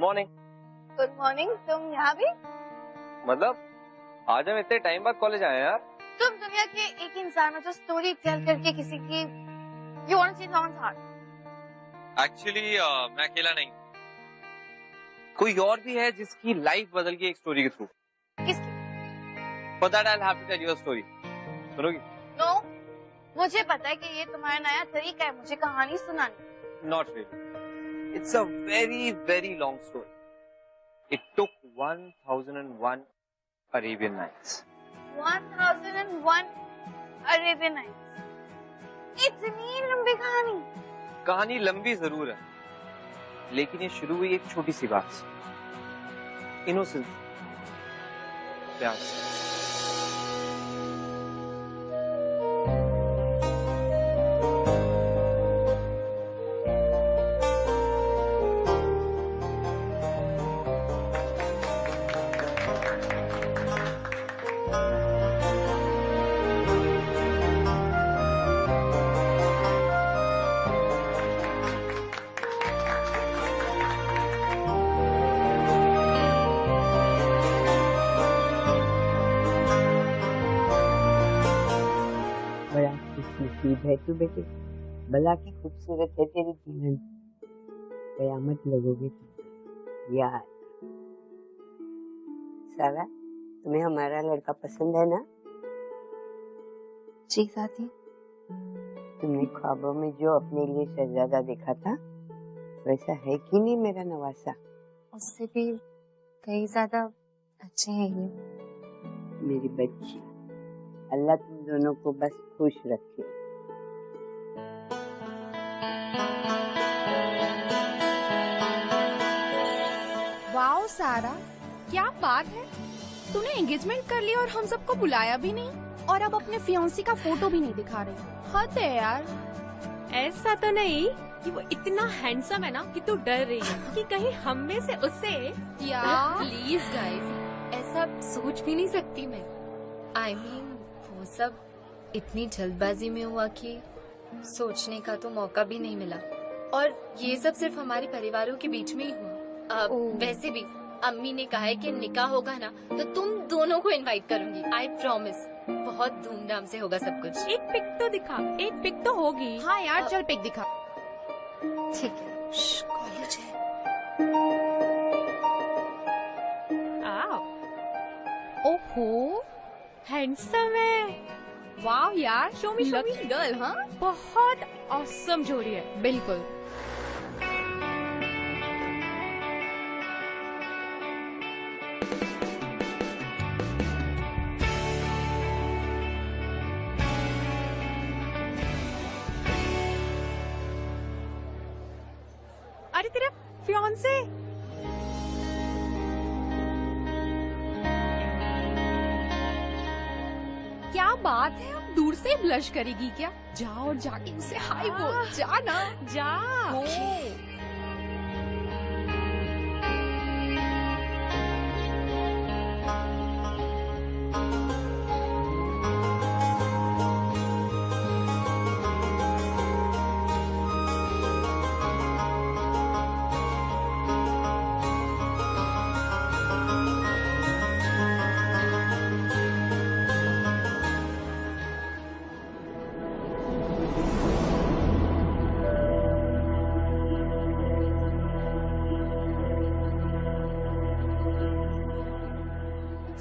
Morning. Good morning. तुम यहाँ भी? मतलब आज हम इतने टाइम बाद कॉलेज आए हैं यार। तुम दुनिया के एक इंसान हो जो स्टोरी टेल करके किसी की You want to see someone's heart? Actually मैं अकेला नहीं, कोई और भी है जिसकी लाइफ बदल गई एक स्टोरी के थ्रू। किसकी? For that I'll have to tell you a story. सुनोगी? No, मुझे पता है कि ये तुम्हारा नया तरीका है मुझे कहानी सुनाने। Not really. It's a very very long story. It took 1001 Arabian Nights. 1001 Arabian Nights. इतनी लंबी कहानी? कहानी लंबी जरूर है, लेकिन ये शुरू हुई एक छोटी सी बात से, इनोसेंस, प्यार से। है तू बेटे, भला की खूबसूरत है तेरी दुल्हन, कयामत लगोगे यार। सारा, तुम्हें हमारा लड़का पसंद है ना? जी साथी। तुमने ख्वाबों में जो अपने लिए शहजादा देखा था वैसा है कि नहीं मेरा नवासा? उससे भी कई ज्यादा अच्छे हैं ये। मेरी बच्ची, अल्लाह तुम दोनों को बस खुश रखे। वाओ सारा, क्या बात है, तूने एंगेजमेंट कर ली और हम सबको बुलाया भी नहीं, और अब अपने फियांसी का फोटो भी नहीं दिखा रही। हद है यार। ऐसा तो नहीं कि वो इतना हैंडसम है ना कि तू डर रही है कि कहीं हम में से उससे प्लीज गाइस, ऐसा सोच भी नहीं सकती मैं। I mean, वो सब इतनी जल्दबाजी में हुआ कि सोचने का तो मौका भी नहीं मिला, और ये सब सिर्फ हमारे परिवारों के बीच में ही हुआ। वैसे भी अम्मी ने कहा है कि निकाह होगा ना तो तुम दोनों को इनवाइट करूंगी। आई प्रॉमिस, बहुत धूमधाम से होगा सब कुछ। एक पिक तो दिखा, एक पिक तो होगी। हाँ यार, चल पिक दिखा। ठीक है, कॉलेज है। आओ। ओहो, हैंडसम है। वाह यार, शो मी गर्ल। हाँ, बहुत ऑसम जोड़ी है। बिल्कुल। अरे तेरा फियांसे। क्या बात है, अब दूर से ब्लश करेगी क्या? जा और जाके उसे हाय बोल, जा ना, जा।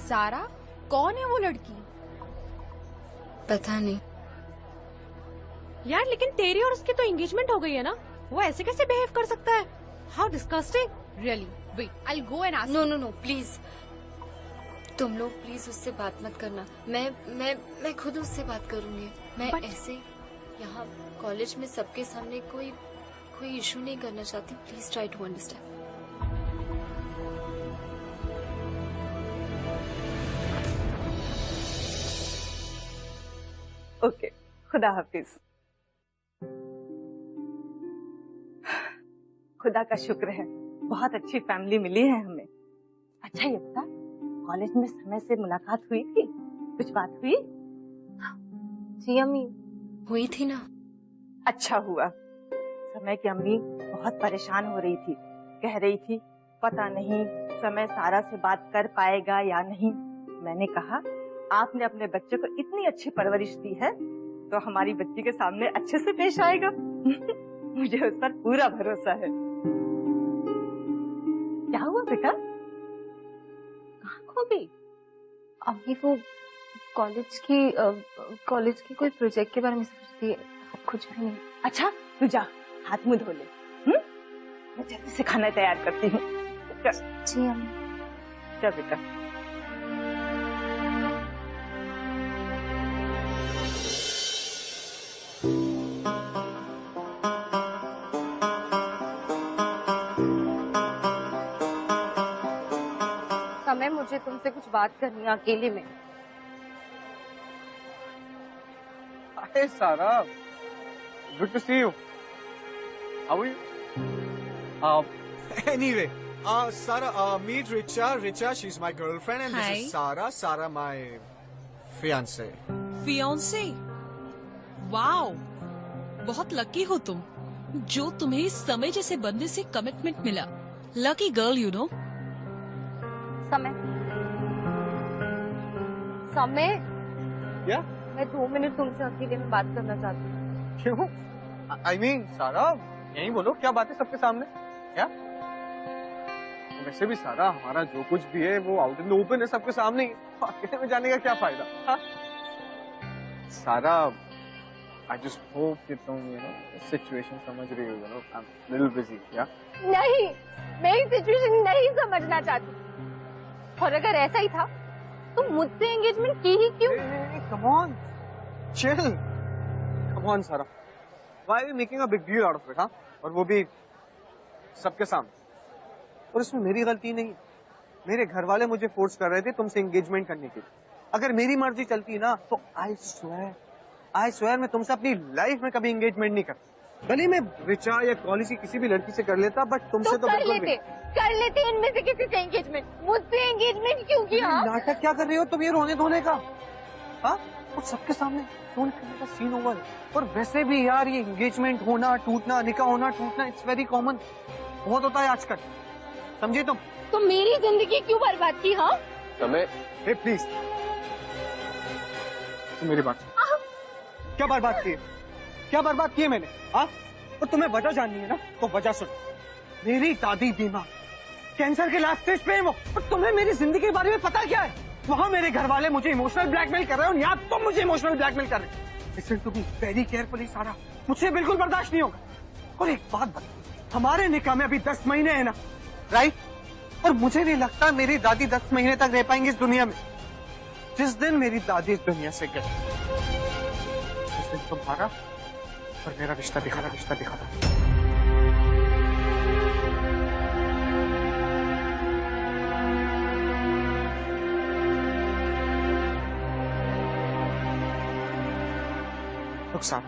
सारा, कौन है वो लड़की? पता नहीं यार, लेकिन तेरी और उसकी तो एंगेजमेंट हो गई है ना, वो ऐसे कैसे बिहेव कर सकता है? How disgusting. Really, wait, I will go and ask. No no no, please तुम लोग प्लीज उससे बात मत करना। मैं खुद उससे बात करूंगी। मैं ऐसे यहाँ कॉलेज में सबके सामने कोई इशू नहीं करना चाहती। Please try to understand. Okay, खुदा हाफिज। खुदा का शुक्र है, बहुत अच्छी फैमिली मिली है हमें। अच्छा ये बता, कॉलेज में समय से मुलाकात हुई थी? कुछ बात हुई? जी अम्मी, हुई थी ना। अच्छा हुआ। समय की अम्मी बहुत परेशान हो रही थी, कह रही थी पता नहीं समय सारा से बात कर पाएगा या नहीं। मैंने कहा आपने अपने बच्चे को इतनी अच्छी परवरिश दी है तो हमारी बच्ची के सामने अच्छे से पेश आएगा। मुझे उस पर पूरा भरोसा है। क्या हुआ बेटा, कहाँ खो गई? अभी वो कॉलेज की कोई प्रोजेक्ट के बारे में सोचती है, कुछ भी नहीं। अच्छा तू जा हाथ मुंह धो ले, मैं जल्दी से खाना तैयार करती हूँ। जी अम्मी। चल बेटा। समय मुझे तुमसे कुछ बात करनी है अकेले में। Hi, Sarah. Good to see you. How are you? Anyway, Sarah, meet Richa. Richa, she's my girlfriend, and this Hi. is Sarah. Sarah, my fiance. Fiance, wow, बहुत लकी हो तुम जो तुम्हें इस समय जैसे बंदे से कमिटमेंट मिला। Lucky girl you know. समय क्या? मैं 2 मिनट तुमसे अकेले में बात करना चाहती हूँ। क्यों? I mean, सारा यही बोलो, क्या बात है सबके सामने? क्या? वैसे भी सारा हमारा जो कुछ भी है वो आउट इन द ओपन है, सबके सामने ही। अकेले में जाने का क्या फायदा? हाँ? सारा, I just hope कि तुम सिचुएशन समझ रही हो, I'm a little busy, क्या? नहीं, मैं ये सिचुएशन नहीं समझना चाहती। और अगर ऐसा ही था तो मुझसे एंगेजमेंट की ही क्यों? Come on, chill. Come on, सारा. Why are you making a big deal out of it, हाँ? और वो भी सबके सामने। और इसमें मेरी गलती नहीं। मेरे घर वाले मुझे फोर्स कर रहे थे तुमसे एंगेजमेंट करने के लिए। अगर मेरी मर्जी चलती ना तो I swear मैं तुमसे अपनी लाइफ में कभी एंगेजमेंट नहीं करता। भले मैं रिचा या कॉलेज की किसी भी लड़की से कर लेता, बट तुमसे तो बिल्कुल भी। कर लेते इनमें से किसी से एंगेजमेंट। मुझसे एंगेजमेंट क्यों किया? नाटक क्या कर रही हो तुम ये रोने धोने का? हाँ? और सबके सामने फोन करने का सीन ओवर। और वैसे भी यार ये एंगेजमेंट होना टूटना, निकाह होना टूटना, इट्स वेरी कॉमन, बहुत होता है आजकल, समझे तुम? तो मेरी जिंदगी क्यों बर्बाद की? हाँ समय, हे प्लीज तुम मेरी बात सुन। क्या बर्बाद की है? क्या बर्बाद की है मैंने? हाँ? और तुम्हें वजह जाननी है ना तो वजह सुन। मेरी दादी बीमार, कैंसर के लास्ट स्टेज पे है वो। और तुम्हें मेरी जिंदगी के बारे में पता क्या है? वहाँ मेरे घर वाले मुझे इमोशनल ब्लैकमेल कर रहे हो और यहाँ तुम मुझे इमोशनल ब्लैकमेल कर रहे हो। Listen to be very carefully Sarah, मुझे बिल्कुल बर्दाश्त नहीं होगा। और एक बात बता, हमारे निकाह में अभी 10 महीने है ना, राइट? और मुझे नहीं लगता मेरी दादी 10 महीने तक रह पाएंगी इस दुनिया में। जिस दिन मेरी दादी इस दुनिया से गई उस दिन तुम्हारा और मेरा रिश्ता दिखा था। Look, Sam,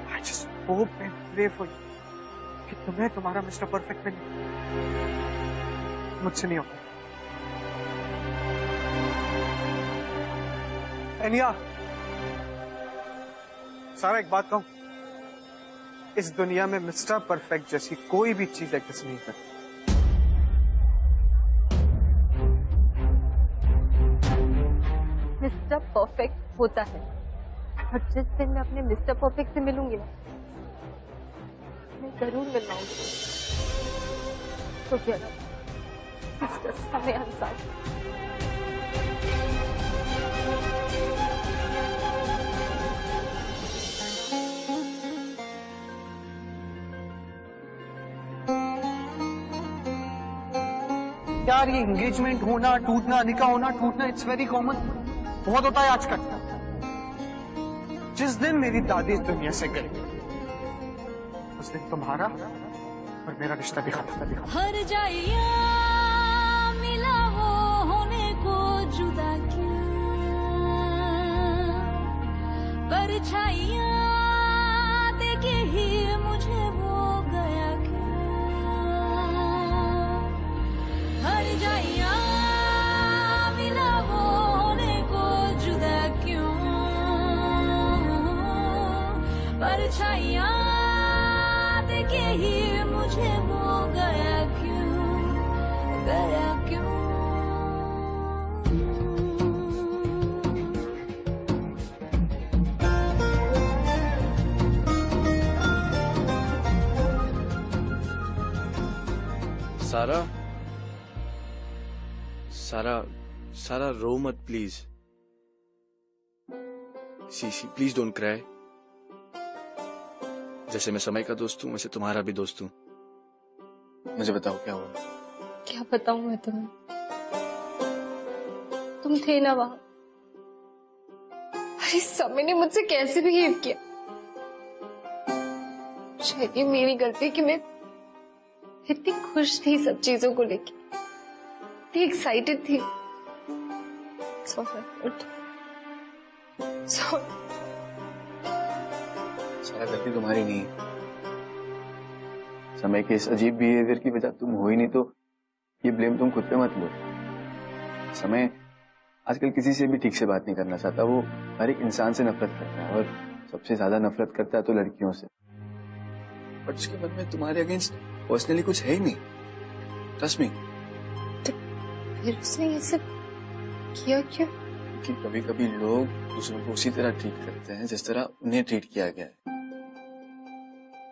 I just hope and pray for you कि तुम्हें तुम्हारा मिस्टर परफेक्ट मिले, मुझसे नहीं होगा। एनिया, सारा एक बात कहूं, इस दुनिया में मिस्टर परफेक्ट जैसी कोई भी चीज एग्जिस्ट नहीं करती। मिस्टर परफेक्ट होता है, और जिस दिन मैं अपने मिस्टर परफेक्ट से मिलूंगी ना, मैं जरूर मिलवाऊंगी। तो क्या मिस्टर समय अनुसार। यार ये एंगेजमेंट होना टूटना, निकाह होना टूटना, इट्स वेरी कॉमन, बहुत होता है आजकल। जिस दिन मेरी दादी इस दुनिया से गई उस दिन तुम्हारा और मेरा रिश्ता भी खत्म दिखा। हर जाइया मिला वो होने को जुदा क्यों, परछाइयां देखे ही मुझे वो गया क्यों। हर जाइया मिला वो होने को जुदा क्यों, परछाइयां देखे ही मुझे वो गया क्यों। सारा सारा सारा रो मत please. See please don't cry. जैसे मैं समय का दोस्त हूँ वैसे तुम्हारा भी दोस्त हूँ। मुझे बताओ क्या हुआ। क्या बताऊं मैं तुम्हें, तुम थे ना वहां। अरे समय ने मुझसे कैसे बिहेव किया। शायद ये मेरी गलती कि मैं इतनी खुश थी सब चीजों को लेके, इतनी एक्साइटेड थी। सारा गलती तुम्हारी नहीं। समय के इस अजीब बिहेवियर की वजह तुम हो ही नहीं, तो ये ब्लेम तुम खुद पे मत लो। समय आजकल किसी से भी ठीक से बात नहीं करना चाहता। वो हर एक इंसान से नफरत करता है और सबसे ज्यादा नफरत करता है तो लड़कियों से। बट उसके मन में तुम्हारे अगेंस्ट पर्सनली कुछ है ही नहीं। Trust me. फिर उसने ये सब किया क्यों? कि कभी कभी लोग दूसरों को उसी तरह ट्रीट करते हैं जिस तरह उन्हें ट्रीट किया गया है।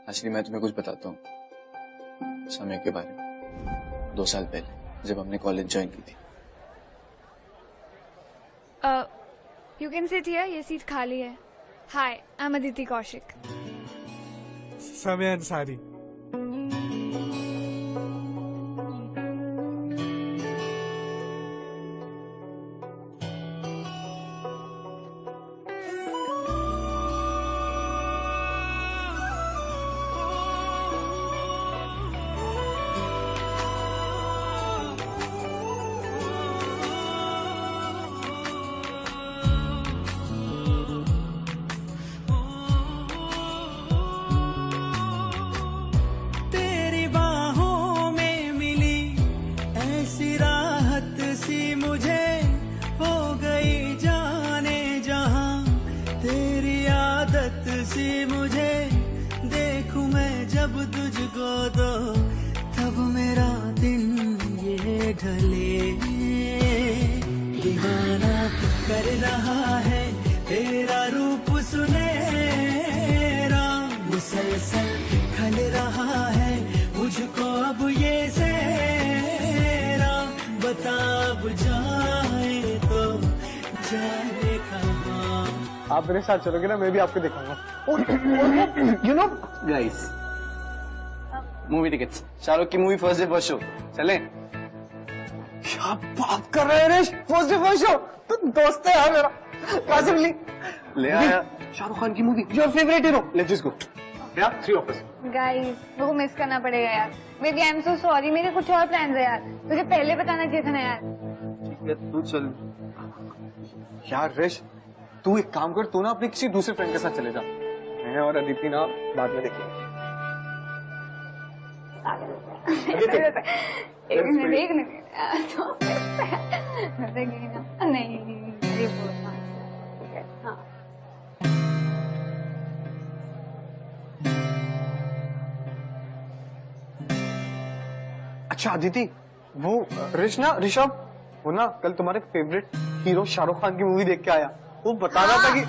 एक्चुअली मैं तुम्हें कुछ बताता हूँ समय के बारे में। 2 साल पहले जब हमने कॉलेज ज्वाइन की थी। यू कैन सिट हियर, ये सीट खाली है। हाय, आई एम अदिति कौशिक। समय अंसारी। आप मेरे साथ चलोगे ना, मैं भी आपको दिखाऊंगा। You know guys, movie tickets, Shahrukh की movie first day first show, चले? क्या बात कर रहे हैं Rish? First day first show? तो दोस्त है यार मेरा। कासिम ली ले आया शाहरुख खान की movie, your favourite hero. Let's just go. या 3 ऑफ अस। गाइस, मेरे को मिस करना पड़ेगा यार। Baby, I am so sorry, मेरे कुछ और प्लान्स है यार। तुझे पहले बताना चाहिए था ना यार। तू चल यार ऋष, तू एक काम कर, तू ना अपने किसी दूसरे फ्रेंड के साथ चले जा। मैं और अदिति ना बाद में देखेंगे। अच्छा अदिति, वो ऋषभ, वो ना कल तुम्हारे फेवरेट हीरो शाहरुख खान की मूवी देख के आया। वो बता रहा था कि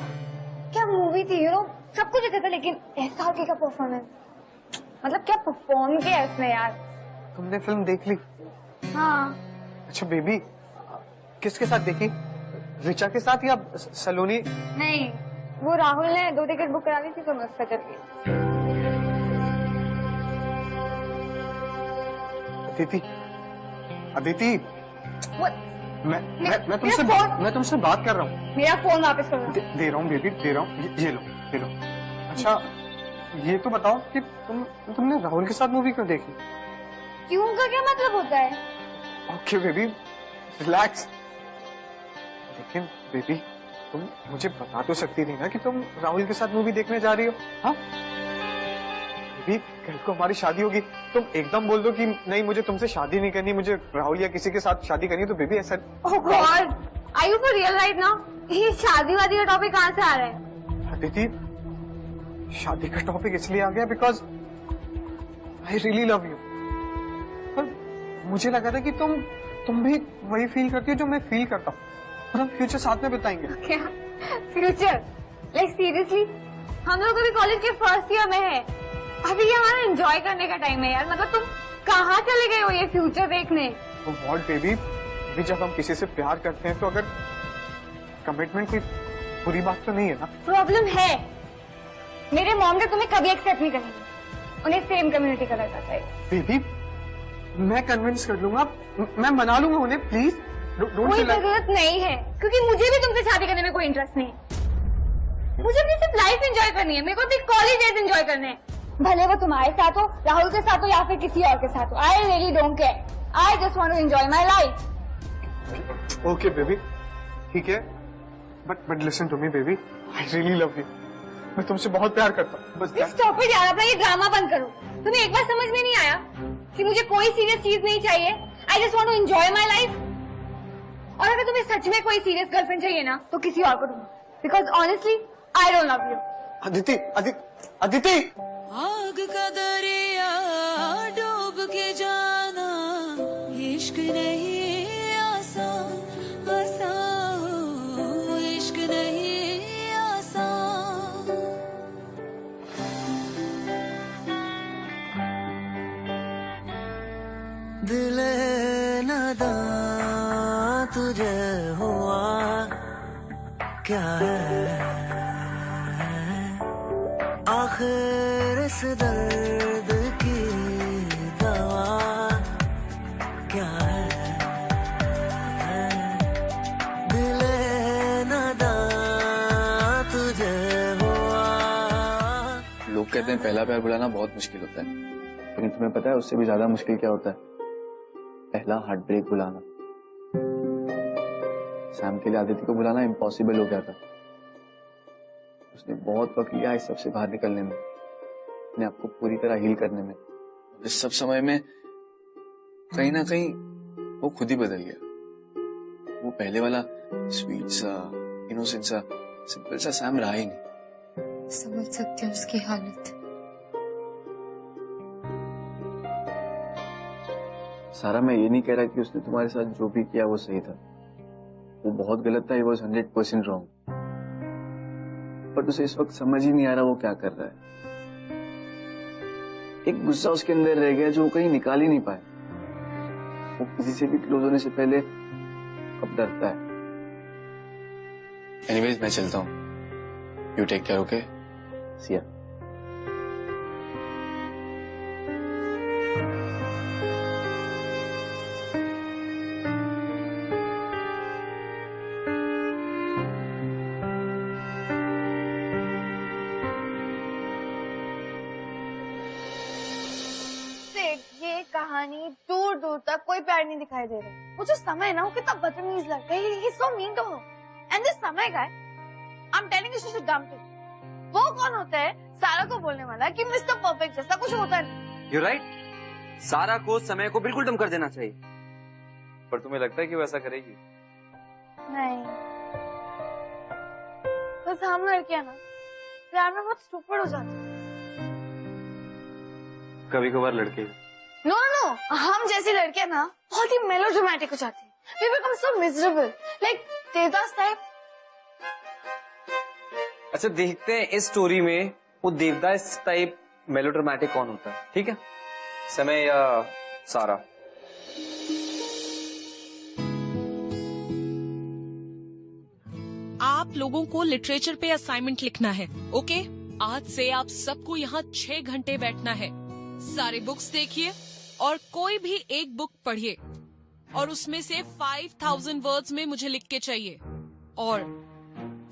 क्या मूवी थी हीरो, सब कुछ देखा था, लेकिन SRK का परफॉर्मेंस, मतलब क्या परफॉर्म किया इसने यार। तुमने फिल्म देख ली? हाँ। अच्छा बेबी, किसके साथ देखी? रिचा के साथ या सलोनी? नहीं, वो राहुल ने 2 टिकट बुक करा ली थी तो मैं उसका चल गई। अदिति, मैं तुमसे बात कर रहा हूँ। मेरा फोन वापस करो। दे रहा हूँ बेबी, दे रहा हूँ। ये लो। अच्छा ये तो बताओ कि तुमने राहुल के साथ मूवी क्यों देखी? क्यों का क्या मतलब होता है? Okay baby, relax. लेकिन बेबी, तुम मुझे बता तो सकती थी ना कि तुम राहुल के साथ मूवी देखने जा रही हो? हाँ बेबी, कल को हमारी शादी होगी, तुम एकदम बोल दो कि नहीं मुझे तुमसे शादी नहीं करनी, मुझे राहुल या किसी के साथ शादी करनी है, तो बेबी ऐसा। Oh god, are you for real right now? ये शादी वादी का टॉपिक कहाँ से आ रहा है? अदिति, शादी का टॉपिक इसलिए आ गया because I really love you. मुझे लगा था कि तुम भी वही फील करती हो जो मैं फील करता हूँ, और हम फ्यूचर साथ में बिताएंगे। क्या फ्यूचर? लाइक सीरियसली, हम लोग अभी कॉलेज के फर्स्ट ईयर में है। अभी ये हमारा एंजॉय करने का टाइम है यार। मतलब तुम कहाँ चले गए हो ये फ्यूचर देखने? तो व्हाट बेबी, अभी जब हम किसी से प्यार करते हैं तो अगर कमिटमेंट कोई बुरी बात तो नहीं है ना? प्रॉब्लम है, मेरे मॉम ने तुम्हें कभी एक्सेप्ट नहीं करेंगे, उन्हें सेम कम्युनिटी का लड़का चाहिए। बेबी, मैं कन्विंस कर लूंगा, मैं मना लूंगा उन्हें, प्लीज। कोई जरूरत नहीं है, क्योंकि मुझे भी तुमसे शादी करने में कोई इंटरेस्ट नहीं है। मुझे अपनी सिर्फ लाइफ एंजॉय करनी है, मेरे को अपनी कॉलेज डेज एंजॉय करने हैं, भले वो तुम्हारे साथ हो, राहुल के साथ हो या फिर किसी और के साथ हो। I really don't care, I just want to enjoy my life. Okay baby, ठीक है, but listen to me baby, I really love you. मैं तुमसे बहुत प्यार करता हूँ। बस स्टॉप इट यार, अपना ये ड्रामा बंद करो। तुम्हें एक बार समझ में नहीं आया कि मुझे कोई सीरियस चीज नहीं चाहिए, I just want to enjoy my life. और अगर तुम्हें सच में कोई सीरियस गर्लफ्रेंड चाहिए ना, तो किसी और को ढूंढो, because honestly I don't love you. Aditi, Aditi, आग का दरिया डूब के जाना, इश्क नहीं आसान, आसान हो, इश्क नहीं आसान। दिल नादा तुझे हुआ क्या है, आखिर इस दर्द की दवा क्या है, दिल नादा तुझे हुआ। लोग कहते हैं पहला प्यार बुलाना बहुत मुश्किल होता है, लेकिन तुम्हें पता है उससे भी ज्यादा मुश्किल क्या होता है? पहला हार्ट ब्रेक बुलाना। सैम के लिए आदित्य को बुलाना इम्पॉसिबल हो गया था। उसने बहुत वक्त लिया इस सबसे बाहर निकलने में, अपने आप को पूरी तरह हील करने में। इस सब समय में कहीं ना कहीं वो खुद ही बदल गया। वो पहले वाला स्वीट सा, इनोसेंट सा, सिंपल सा सैम रहा ही नहीं। समझ सकती हूँ उसकी हालत। सारा, मैं ये नहीं कह रहा कि उसने तुम्हारे साथ जो भी किया वो सही था, वो बहुत गलत था। He was 100% wrong। बट उसे इस वक्त समझ ही नहीं आ रहा वो क्या कर रहा है। एक गुस्सा उसके अंदर रह गया जो वो कहीं निकाल ही नहीं पाए। वो किसी से भी क्लोज होने से पहले अब डरता है। एनीवेज, मैं चलता हूँ। You take care, okay? See ya. कहानी दूर दूर तक कोई प्यार नहीं दिखाई दे रहा। वो जो समय है ना, वो कितना बदतमीज लगता है। He's so mean to her. And this समय guy, I'm telling you, she should dump him. वो कौन होता है सारा को बोलने वाला कि मिस्टर परफेक्ट जैसा कुछ होता नहीं? You're right. सारा को समय को बिल्कुल डम कर देना चाहिए। पर तुम्हें लगता है कि वो ऐसा करेगी? नहीं, बस हम लड़कियां ना प्यार में बहुत स्टूपिड हो जाते हैं। कभी कभार लड़के। नो नो, हम जैसी लड़कियां ना बहुत ही मेलोड्रामेटिक हो जाती हैं। We become so miserable, like Devdas type. अच्छा, देखते हैं इस स्टोरी में वो देवदास टाइप मेलोड्रामेटिक कौन होता है, ठीक है? समय या सारा? आप लोगों को लिटरेचर पे असाइनमेंट लिखना है, ओके? आज से आप सबको यहाँ 6 घंटे बैठना है। सारे बुक्स देखिए और कोई भी एक बुक पढ़िए और उसमें से 5000 वर्ड्स में मुझे लिख के चाहिए। और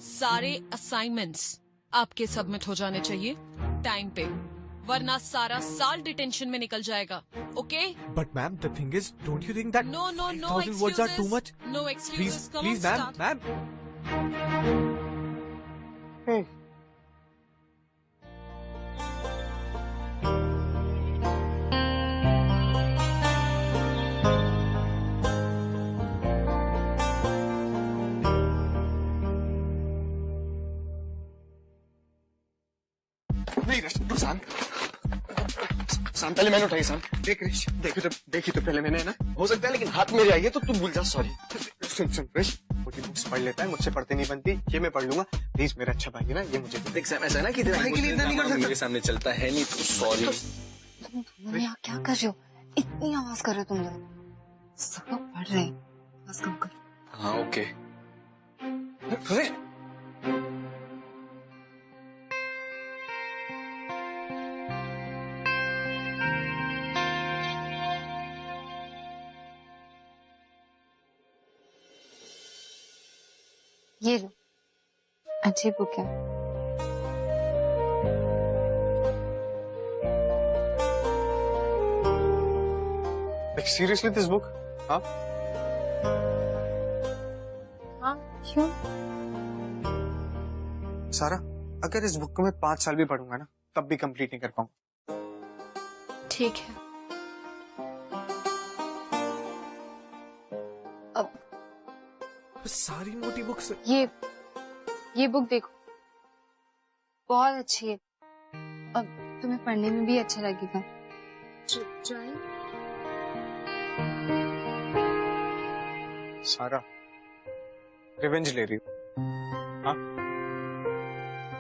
सारे असाइनमेंट्स आपके सबमिट हो जाने चाहिए टाइम पे, वरना सारा साल डिटेंशन में निकल जाएगा, okay? But ma'am, the thing is, don't you think that No 5,000 words are too much? No excuses. Come Please, on, ma'am, start. Hey. नहीं रश, शांत शांत, पहले मैंने उठाई। शांत, देख रिश, देखी तो पहले मैंने, है ना? हो सकता है लेकिन हाथ मेरे आई है तो तू भूल जा। सॉरी। सुन रिश, मुझे बुक्स पढ़ लेता है, मुझसे पढ़ते नहीं बनती, ये मैं पढ़ लूंगा। प्लीज, मेरा अच्छा भाई है ना, ये मुझे देख। ऐसा ना कि तेरे भाई के लिए इतना नहीं कर सकता। मेरे सामने चलता है नहीं तो सॉरी। तुम यहाँ क्या कर रहे हो? इतनी आवाज कर रहे हो तुम लोग, सब लोग पढ़ रहे हैं, आवाज कम कर। हाँ ओके। ये लो, अच्छी बुक है। Like seriously this book? हाँ? हाँ, क्यों? सारा, अगर इस बुक को मैं 5 साल भी पढ़ूंगा ना, तब भी कंप्लीट नहीं कर पाऊंगा। ठीक है। अब सारी मोटी बुक्स। ये बुक देखो, बहुत अच्छी है। अब तुम्हें पढ़ने में भी अच्छा लगेगा। सारा, रिवेंज ले रही हूँ? हाँ?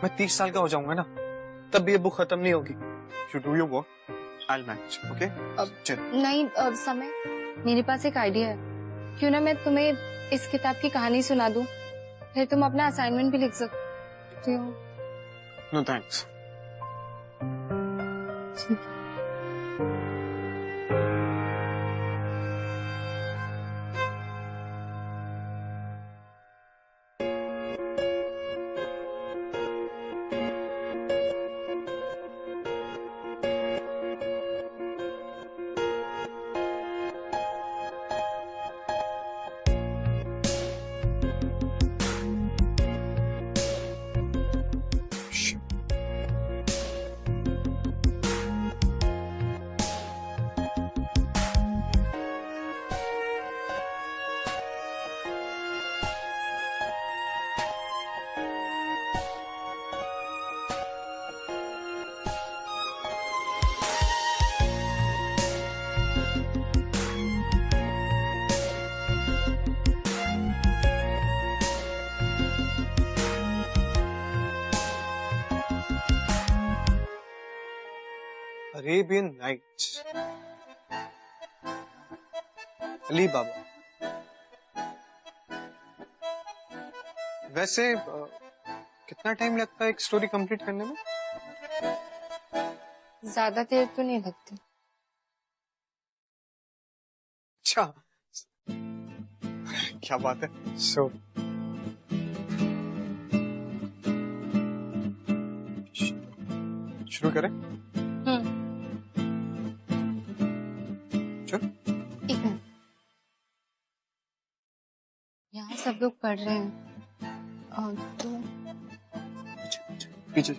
मैं 30 साल का हो जाऊंगा ना, तब भी ये बुक खत्म नहीं होगी। You do your work, I'll manage, okay? नहीं, समय, मेरे पास एक आइडिया है। क्यों ना मैं तुम्हें इस किताब की कहानी सुना दूं, फिर तुम अपना असाइनमेंट भी लिख सकते हो। No thanks. Arabian Nights, Ali Baba. वैसे कितना टाइम लगता है एक स्टोरी कंप्लीट करने में? ज्यादा देर तो नहीं लगती। अच्छा, क्या बात है। सो शुरू करें? एक मिनट, यहाँ सब लोग पढ़ रहे हैं तो पीछे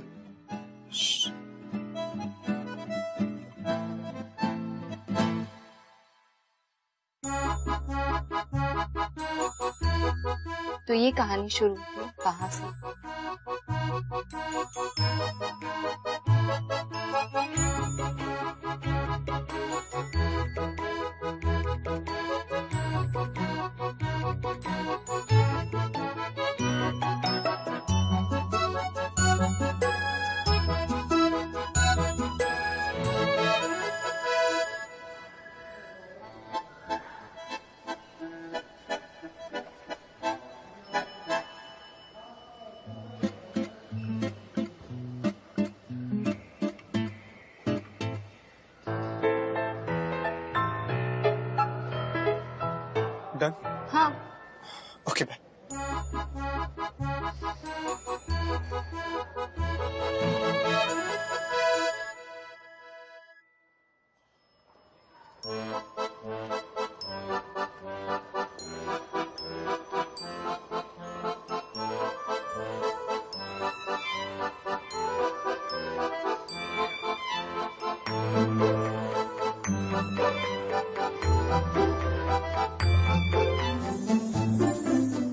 तो ये कहानी शुरू होती है कहाँ से? डन? हाँ। Okay bye.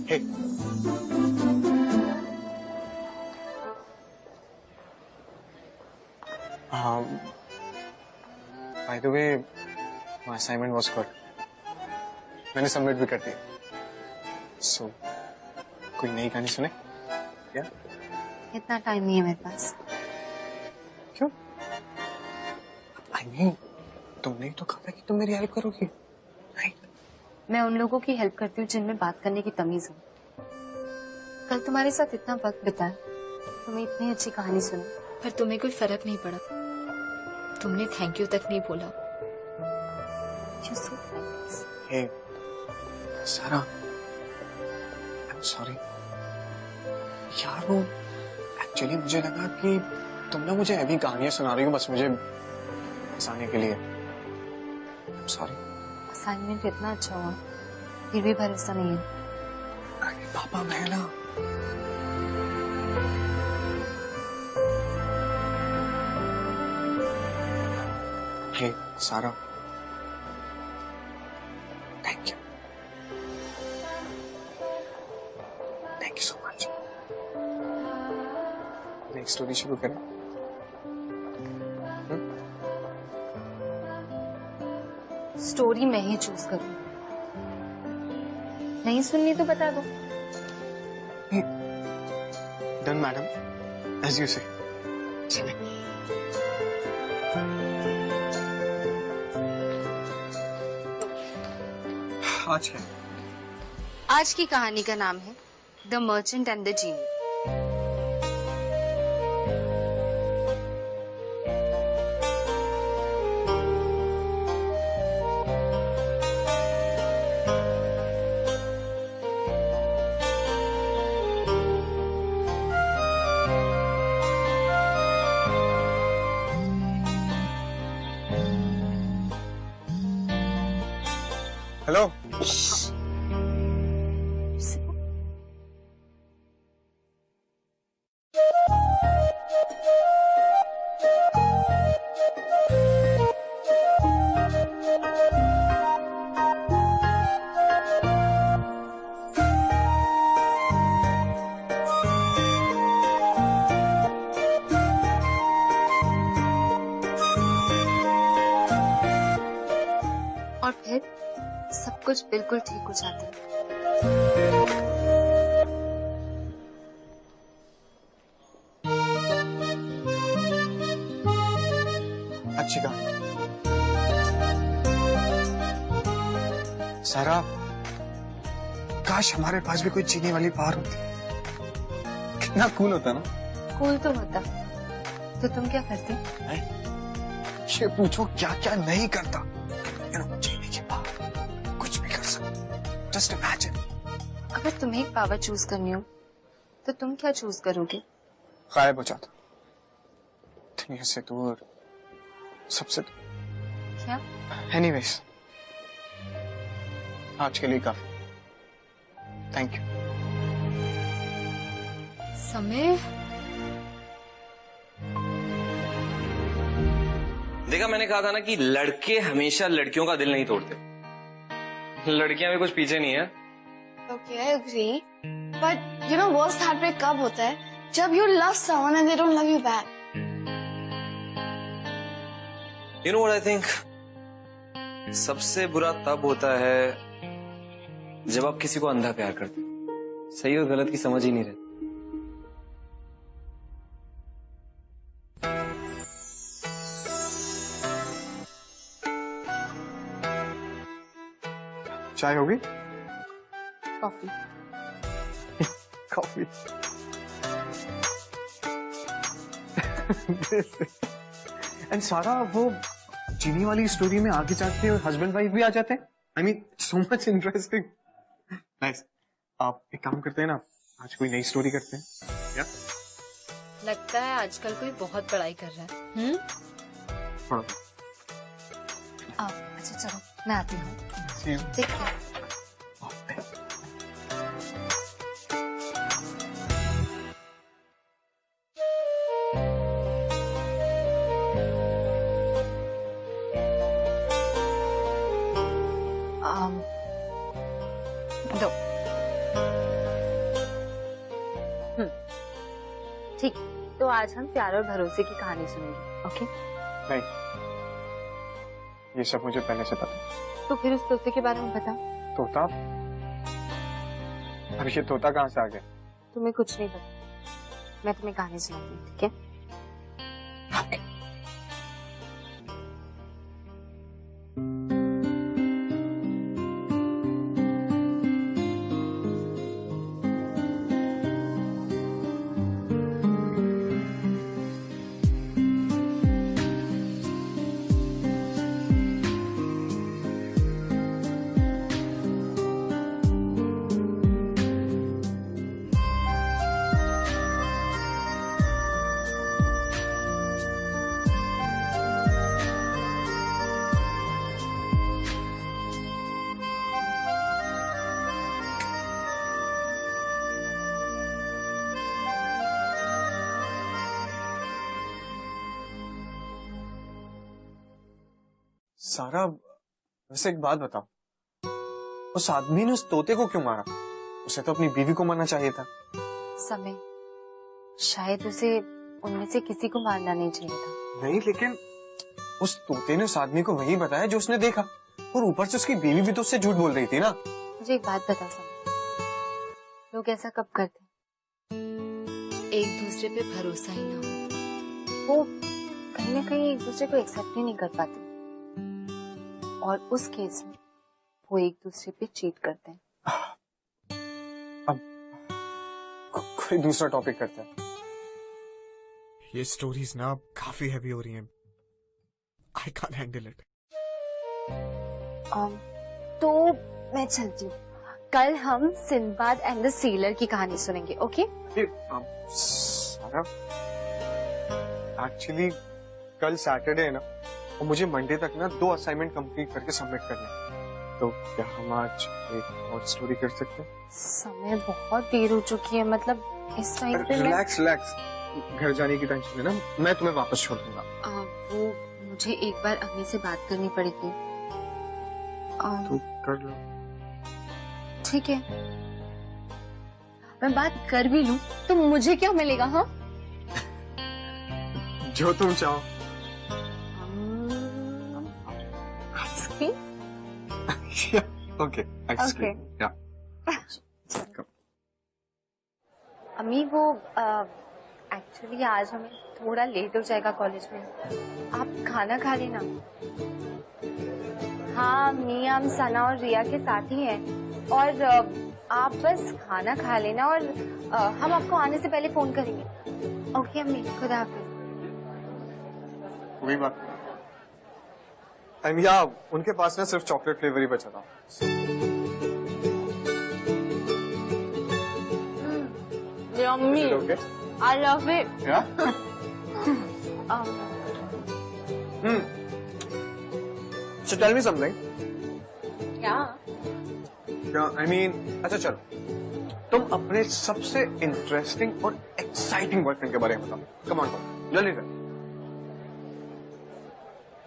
Hey. By the way, my assignment was good. मैंने सबमिट भी कर दिया। So, कोई नई कहानी सुने? क्या? इतना टाइम नहीं है मेरे पास। क्यों? I mean, तुमने ही तो कहा था कि तुम मेरी हेल्प करोगी। मैं उन लोगों की हेल्प करती हूँ जिनमें बात करने की तमीज हो। कल तुम्हारे साथ इतना वक्त बिताया, तुम्हें इतनी अच्छी कहानी सुनी, पर तुम्हें कोई फर्क नहीं पड़ा। तुमने थैंक यू तक नहीं बोला। You're so nice. हे सारा, I'm sorry यार। वो एक्चुअली मुझे लगा कि तुम ना मुझे अभी कहानियां सुना रही हो बस मुझे हंसाने के लिए। I'm sorry। असाइनमेंट इतना अच्छा हुआ, फिर भी भरोसा नहीं है। अरे पापा मैं ना हे सारा, thank you so much. Next story शुरू करें। स्टोरी मैं ही चूज करूँ। नहीं सुननी तो बता दो। डन मैडम, एज यू से। चले। आज क्या? आज की कहानी का नाम है the merchant and the genie. Hello. और फिर सब कुछ बिल्कुल ठीक हो जाता है। अच्छी कहानी। सारा, काश हमारे पास भी कोई चीनी वाली पार होती। कितना कूल होता ना। कूल तो होता, तो तुम क्या करते? ये पूछो क्या क्या नहीं करता। चीनी की पार, कुछ भी कर सकता। Just imagine. अगर तुम्हें एक पावर चूज करनी हो तो तुम क्या चूज करोगे? गायब हो जाता, दुनिया से दूर, सबसे दूर। क्या? एनीवेज, आज के लिए काफी। Thank you. समय देखा, मैंने कहा था ना कि लड़के हमेशा लड़कियों का दिल नहीं तोड़ते। लड़कियां भी कुछ पीछे नहीं है। Okay, I agree. But you know worst heartbreak कब होता है? जब you love someone and they don't love you back. You know what I think? सबसे बुरा तब होता है जब आप किसी को अंधा प्यार करते हो। सही और गलत की समझ ही नहीं रहती। चाय होगी? कॉफी। कॉफी। एंड सारा, वो चीनी वाली स्टोरी में आगे जाके हस्बैंड वाइफ भी आ जाते हैं। I mean so much interesting. Nice. आप एक काम करते हैं ना, आज कोई नई स्टोरी करते हैं। या? लगता है आजकल कोई बहुत पढ़ाई कर रहा है। हाँ। अच्छा चलो, मैं आती हूँ। ठीक है। दो। ठीक, तो आज हम प्यार और भरोसे की कहानी सुनेंगे। ओके? नहीं, ये सब मुझे पहले से पता है। तो फिर उस तोते के बारे में बता। तोता? अब ये तोता कहाँ से आ गया? तुम्हें कुछ नहीं पता, मैं तुम्हें कहानी सुनाती हूँ। ठीक है? सारा, वैसे एक बात बताओ, उस आदमी ने उस तोते को क्यों मारा? उसे तो अपनी बीवी को मारना चाहिए था। समय, शायद उसे उनमें से किसी को मारना नहीं चाहिए था। नहीं, लेकिन उस तोते ने उस आदमी को वही बताया जो उसने देखा, और ऊपर से उसकी बीवी भी तो उससे झूठ बोल रही थी ना। मुझे एक बात बता समय, लोग ऐसा कब करते? एक दूसरे पे भरोसा ही ना हो, वो कहीं ना कहीं एक दूसरे को एक्सेप्ट ही नहीं कर पाते, और उस केस में वो एक दूसरे पे चीट करते हैं। अब कोई दूसरा टॉपिक करता है। ये स्टोरीज ना काफी हैवी हो रही हैं। I can't handle it. तो मैं चलती हूँ। कल हम सिंदबाद एंड द सीलर की कहानी सुनेंगे, ओके? सारा, एक्चुअली कल सैटरडे है ना, और मुझे मंडे तक ना 2 असाइनमेंट कंप्लीट करके सबमिट करना है। तो क्या हम आज एक और स्टोरी कर सकते हैं? समय बहुत देर हो चुकी है, मतलब इस टाइम पे रिलैक्स रिलैक्स, घर जाने की टेंशन है ना, मैं तुम्हें वापस छोड़ दूंगा। वो मुझे एक बार अम्मी से बात करनी पड़ेगी। तो कर लो। ठीक है, मैं बात कर भी लूं तो मुझे क्या मिलेगा? हाँ, जो तुम चाहो। आइसक्रीम? Okay, ice cream. या अम्मी, वो एक्चुअली आज हमें थोड़ा लेट हो जाएगा कॉलेज में, आप खाना खा लेना। हाँ, मियाम, सना और रिया के साथ ही हैं, और आप बस खाना खा लेना, और हम आपको आने से पहले फोन करेंगे। ओके अम्मी, खुदा हाफिज। कोई बात नहीं। या उनके पास ना सिर्फ चॉकलेट फ्लेवर ही बचा था। Yummy, I love it. So tell me something. क्या? I mean, अच्छा चलो, तुम अपने सबसे इंटरेस्टिंग और एक्साइटिंग बॉयफ्रेंड के बारे में बताओ। कम ऑन, जल्दी से।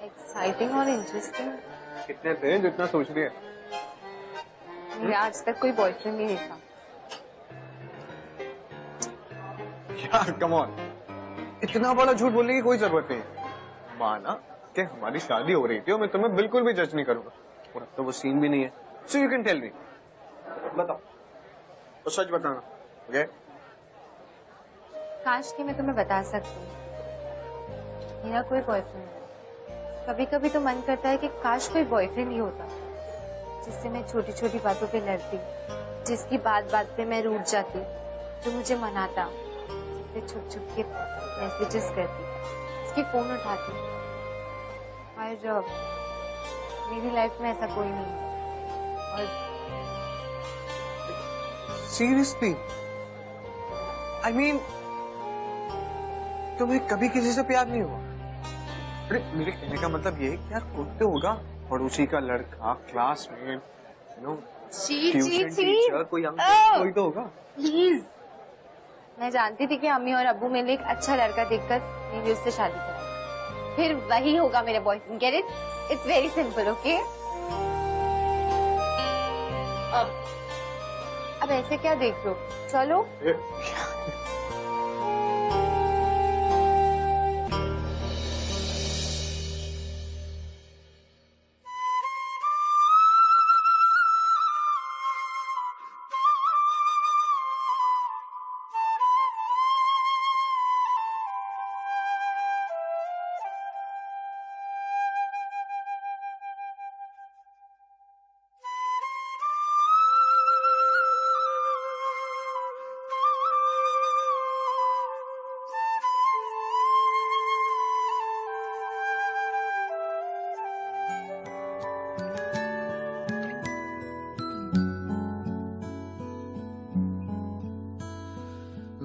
एक्साइटिंग और इंटरेस्टिंग? कितने थे जितना सोच रही है? मेरे आज तक कोई बॉयफ्रेंड नहीं था। यार कम ऑन, इतना बड़ा झूठ बोलने की कोई जरूरत नहीं है। माना कि हमारी शादी हो रही थी और मैं तुम्हें बिल्कुल भी जज नहीं करूंगा, और अब तो वो सीन भी नहीं है। So you can tell me, बताओ तो सच बताना, ओके? काश कि मैं तुम्हें बता सकती हूँ मेरा कोई बॉयफ्रेंड है। कभी कभी तो मन करता है कि काश कोई बॉयफ्रेंड ही होता जिससे मैं छोटी छोटी बातों पे लड़ती, जिसकी बात बात पे मैं रूठ जाती, जो मुझे मनाता, जिससे छुप छुप के मैसेजेस करती, उसकी फोन उठाती। और मेरी लाइफ में ऐसा कोई नहीं है। और सीरियसली, आई मीन, तुम्हें कभी किसी से प्यार नहीं हुआ? अरे मेरे कहने का मतलब ये है कि यार कोई तो होगा, पड़ोसी का लड़का, classmate, you know, tuition teacher, कोई अंकल, कोई तो होगा। प्लीज, मैं जानती थी कि अम्मी और अब्बू मेरे लिए एक अच्छा लड़का देखकर मेरी उससे शादी करा, फिर वही होगा मेरा boyfriend. Get it? It's very simple, okay? अब ऐसे क्या देख रहे हो? चलो।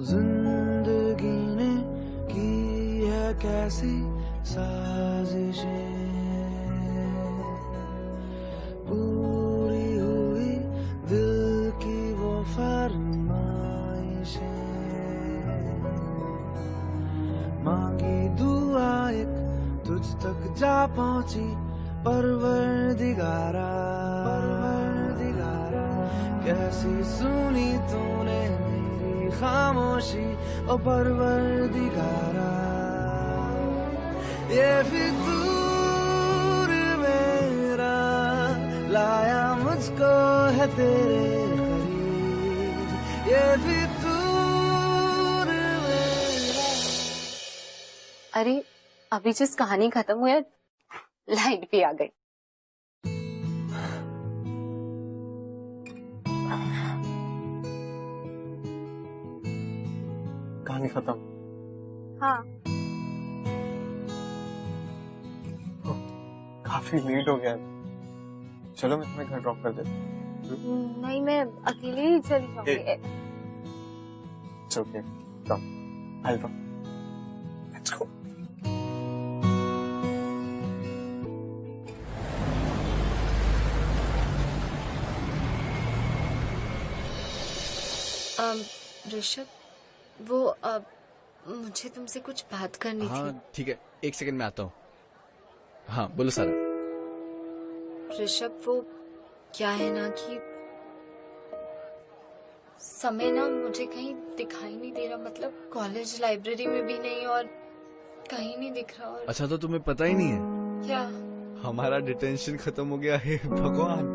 जिंदगी ने की है कैसी साजिशें, पूरी हुई दिल की वो फरमाइशें, मांगी दुआ एक तुझ तक जा पहुंची, परवरदिगारा कैसी सुनी तूने मेरी खामोशी ओ परवरदिगारा ये फितूर मेरा लाया मुझको है तेरे करीब ये फितूर मेरा। अरे अभी जिस कहानी खत्म हुई है लाइट भी आ गई। कहानी खत्म? हाँ। काफी लेट हो गया। चलो मैं तुम्हें घर ड्रॉप कर देता हूँ। नहीं, मैं अकेले ही चली जाऊंगी। It's okay. Come. I'll come. Let's go. Rishabh, वो मुझे तुमसे कुछ बात करनी हाँ थी। ठीक है, 1 सेकंड में आता हूँ। हाँ बोलो सारा। ऋषभ, वो क्या है ना कि समय ना मुझे कहीं दिखाई नहीं दे रहा, मतलब कॉलेज लाइब्रेरी में भी नहीं और कहीं नहीं दिख रहा। और अच्छा तो तुम्हें पता ही नहीं है क्या? हमारा डिटेंशन खत्म हो गया है। भगवान,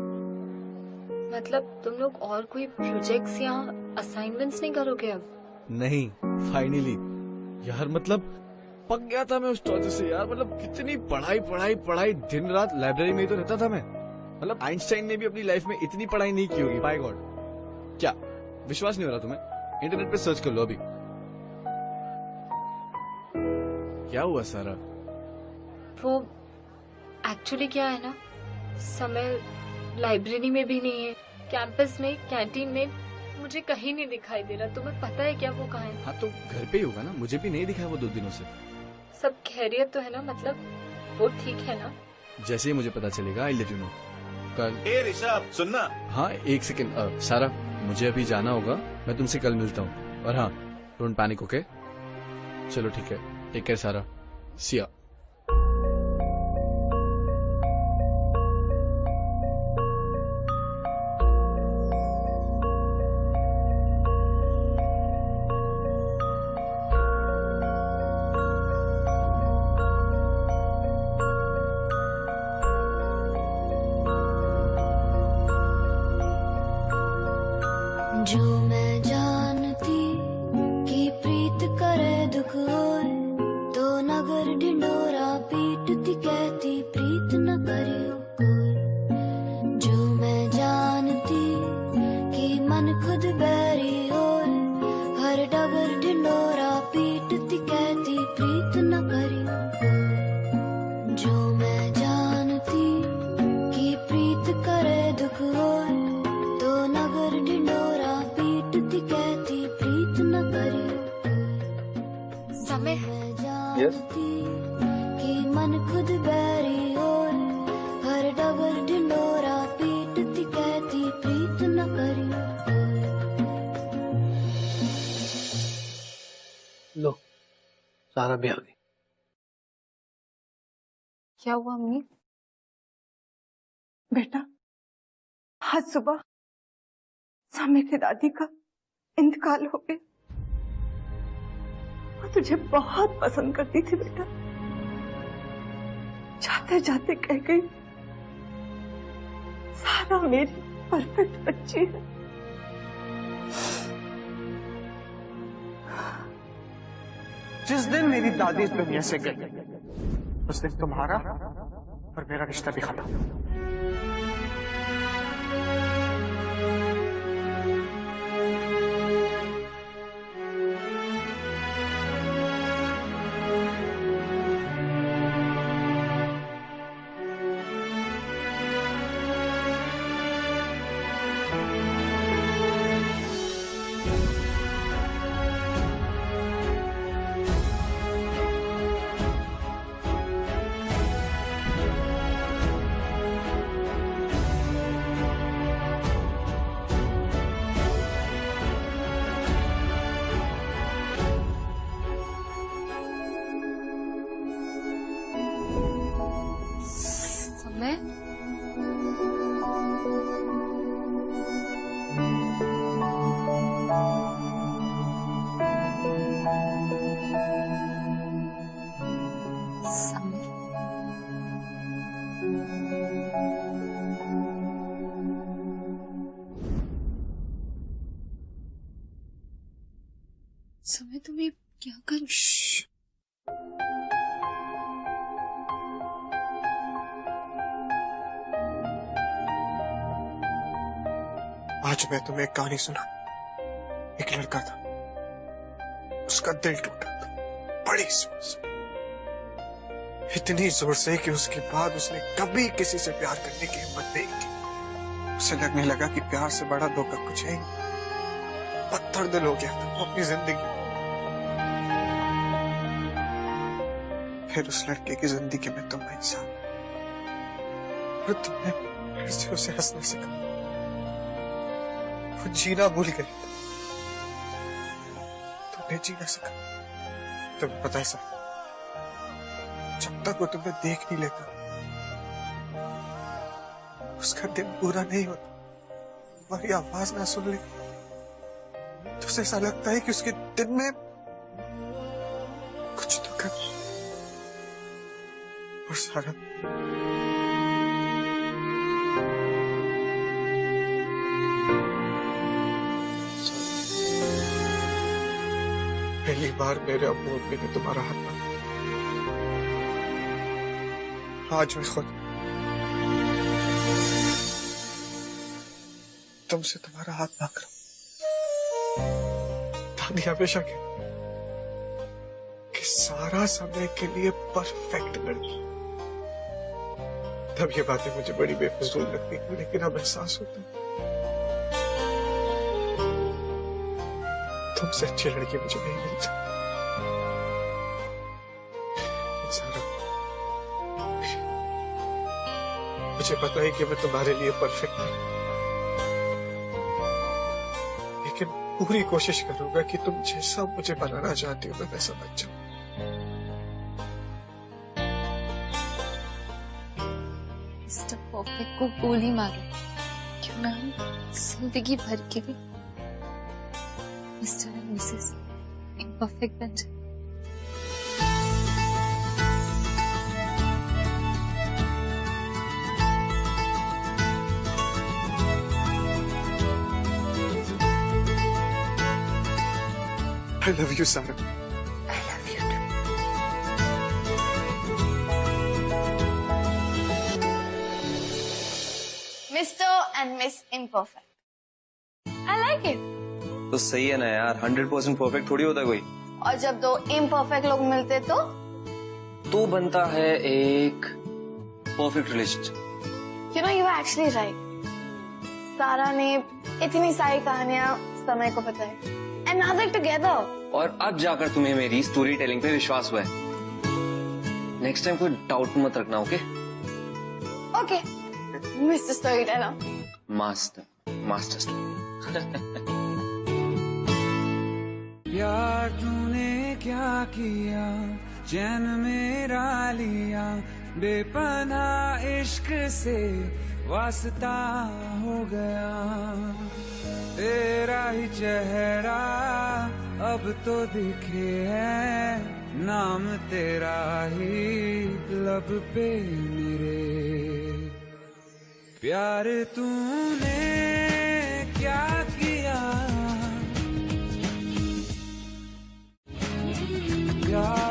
मतलब तुम लोग और कोई प्रोजेक्ट्स या असाइनमेंट्स नहीं करोगे अब? नहीं फाइनली यार, मतलब पक गया था मैं उस टॉर्चर से यार। मतलब कितनी पढ़ाई पढ़ाई पढ़ाई, दिन रात लाइब्रेरी में ही तो रहता था मैं। मतलब आइंस्टाइन ने भी अपनी लाइफ में इतनी पढ़ाई नहीं की होगी। बाय गॉड, क्या विश्वास नहीं हो रहा तुम्हें? इंटरनेट पे सर्च कर लो अभी। क्या हुआ सारा? वो एक्चुअली क्या है ना, समय लाइब्रेरी में भी नहीं है, कैंपस में, कैंटीन में, मुझे कहीं नहीं दिखाई दे रहा। तुम्हें पता है क्या वो कहाँ है? हाँ तो घर पे ही होगा ना, मुझे भी नहीं दिखा वो 2 दिनों से। सब खैरियत तो है ना, मतलब वो ठीक है ना? जैसे ही मुझे पता चलेगा आई लेट यू नो। कल ऋषभ सुनना। हाँ 1 सेकंड सारा, मुझे अभी जाना होगा, मैं तुमसे कल मिलता हूँ। और हाँ डोंट पैनिक, ओके? चलो ठीक है, टेक केयर सारा, सी या। जो मैं जानती कि प्रीत करे दुख होए तो नगर ढिंडोरा पीटती कहती प्रीत न करियो कोई। जो मैं जानती कि मन खुद बैरी होए हर डगर ढिंडोरा पीटती कहती प्रीत न करियो कोई। जो मैं जानती कि प्रीत करे दुख होए तो नगर ढिंडोरा पीटती कहती प्रीत न करियो। समय यस कि मन खुद बैरी होए हर डगर ढिंडोरा पीटती कहती प्रीत न करियो। लो सारा भी आ गई। क्या हुआ अम्मी? बेटा, आज सुबह सामे की दादी का इंतकाल हो गया। वो तुझे बहुत पसंद करती थी बेटा। जाते जाते कह गई, सारा मेरी परफेक्ट बच्ची है। जिस दिन मेरी दादी इस दुनिया से गई उस दिन तुम्हारा और मेरा रिश्ता भी खत्म। समय समय तुम्हें क्या कर आज मैं तुम्हें एक कहानी सुना। एक लड़का था, उसका दिल टूटा था बड़ी जोर से, इतनी जोर से कि उसके बाद उसने कभी किसी से प्यार करने की हिम्मत नहीं की। उसे लगने लगा कि प्यार से बड़ा धोखा कुछ है ही नहीं। पत्थर दिल हो गया था वो अपनी जिंदगी। फिर उस लड़के की जिंदगी में तुम इंसान, और तुमने फिर से उसे हंसना सिखाया। वो जीना भूल गए, तुमने जीना सिखा। तुम्हें पता है सर, जब तक वो तुम्हें देख नहीं लेता उसका दिन पूरा नहीं होता। तुम्हारी आवाज ना सुन ले तो उसे ऐसा लगता है कि उसके दिन में कुछ तो कमी। और सारा पहली बार मेरे अब्बू अम्मी ने तुम्हारा हाथ पकड़ा। आज मैं खुद तुमसे तुम्हारा हाथ मांग रहा हूं। दादी हमेशा कहती कि सारा समय के लिए परफेक्ट लड़की। तब ये बातें मुझे बड़ी बेफिजूल लगती थी, लेकिन अब एहसास होता है तुमसे अच्छी लड़की मुझे नहीं मिलती। मुझे पता है कि मैं तुम्हारे लिए परफेक्ट नहीं, लेकिन पूरी कोशिश करूंगा कि तुम जैसा मुझे बनाना चाहती हो मैं वैसा बन जाऊं। मिस्टर परफेक्ट को गोली मारो, क्यों ना हम जिंदगी भर के लिए मिस्टर एंड मिसेस इम्परफेक्ट बन जाए। I love you, Sarah. I love you too. Mr. and Miss Imperfect. I like it. तो सही है ना यार, 100% परफेक्ट थोड़ी होता कोई। और जब दो इम्परफेक्ट लोग मिलते तो बनता है एक perfect relationship. You know, you are actually right. सारा ने इतनी सारी कहानियां समय को बताई and now they're together. और अब जाकर तुम्हें मेरी स्टोरी टेलिंग पे विश्वास हुआ है। नेक्स्ट टाइम कोई डाउट मत रखना, okay? Okay, Mr. Storyteller. Master प्यार तूने क्या किया, चैन मेरा लिया, बेपनाह इश्क से वास्ता हो गया। तेरा ही चेहरा अब तो दिखे है, नाम तेरा ही लब पे मेरे। प्यार तूने क्या किया, प्यार